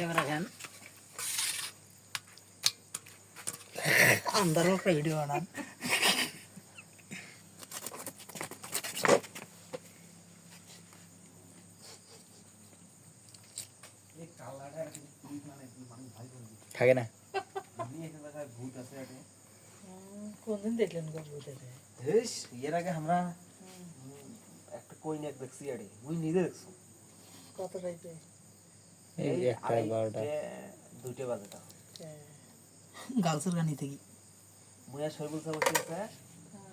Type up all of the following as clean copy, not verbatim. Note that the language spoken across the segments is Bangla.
ক্যামেরা খান अंदर का वीडियो बना থাকে না কোনদিন দেখলেন গো ভূত আছে হেস এর আগে আমরা একটা কইনাক দেখছি আরে মুই নিজে দেখছি কত রাইতে এই একটা 12টা দুইটা বাজেটা গালসের গানি থেকে মুই আর সরবুল স্যার বসে আছে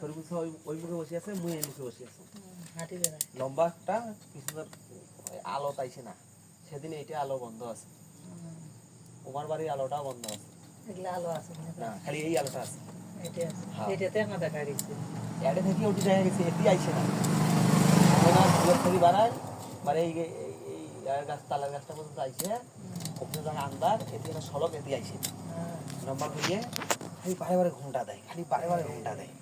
সরবুল স্যার ওই মুখে বসে আছে মুই এই মুখে বসে আছে হাঁটি বেড়ায় লম্বা একটা কি সুন্দর আলো তাইছে না সেদিন এইটা আলো বন্ধ আছে ওমার বাড়ির আলোটা বন্ধ আছে এগুলা আলো আছে না খালি এই আলোটা আছে এটা আছে এটাতে আমরা দেখা দিচ্ছি এডে থেকে ওটি জায়গা গেছে এটি আইছে না ওনা দুয়ার থেকে বাড়ায় মানে এই গাছ তালার গাছটা পর্যন্ত আইছে ওখানে যখন আন্দার এটি একটা সড়ক এটি আইছে নম্বর হইয়ে খালি বারে বারে ঘুমটা দেয় খালি বারে বারে ঘুমটা দেয়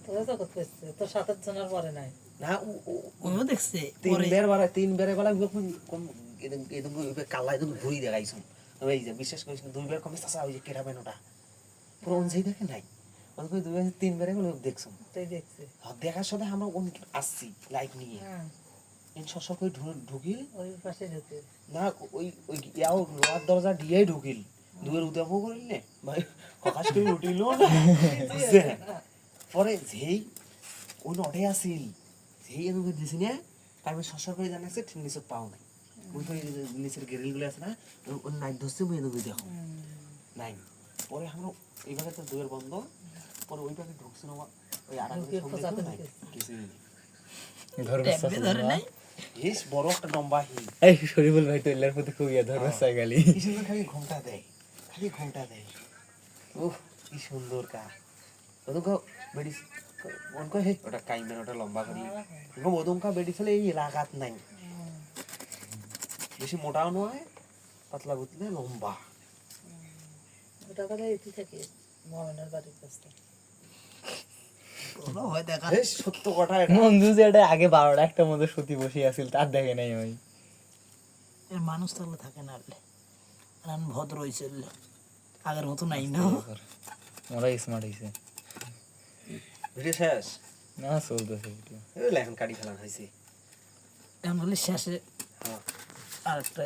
তোরা তো করতেছে তোর 7 জনের পরে নাই না ওও দেখছে তিনবারে গলা কোন এদম কালা এদম ঘুরি দেখাইছুন এই যে বিশেষ করে দুইবার কমে চাচা ওই যে কেরাবেন ওটা পুরো অনসাই দেখে নাই অন্তত দুইবার তিনবারে গেলে দেখছুন তুই দেখছে দেখার সাথে আমরা আসছি লাইট নিয়ে ইন সব করে ঢুকিল ওই পাশে ঢুকে না ওই ওই ইয়াও লোহার দরজা দিয়েই ঢুকিল দুয়ের উদামও করিলে ভাই ককাশ করে উঠিল না পরে যেই ওই নটে আসিল যেই এরকম দিছি না আমি সসর করে জানাচ্ছে ঠিক নিচে পাও নাই ওই নিচের গেরিলগুলো আছে না ওই নাইট ধরছে ওই এরকম দেখো নাই পরে আমরা এইভাবে তো দুয়ের বন্ধ পরে ওই পাখি ঢুকছে না ওই আর কিছুই ধরে নাই বেশ বড় একটা লম্বা হিল এই শরীফুল ভাই তো এলার প্রতি খুব ধরবে সাইকালি কি সুন্দর খালি ঘুমটা দেয় উহ কি সুন্দর কা ওদমকা বেডি মন কয় হে ওটা কাইমেন ওটা লম্বা করি ওদমকা বেডি ফেলে এই এলাকাত নাই বেশি মোটাও নয় পাতলা বুতলে লম্বা ওটা বলে এটি থেকে মোহামেনের বাড়ির কাছে ওরা হয় দেখা বেশ সত্য কথা এটা মঞ্জু যে এটা আগে 12টা একটা মধ্যে সুতি বসে আছিল তার দেখে নাই ওই এর মানুষ তাহলে থাকে না আর ভদ্র হইছে আগের মতো নাই না ওরা স্মার্ট হইছে ভিডিও শেষ না চলতেছে ভিডিও এই লেখন কাটি ফেলান হয়েছে এখন বলে শেষে হ্যাঁ আরেকটা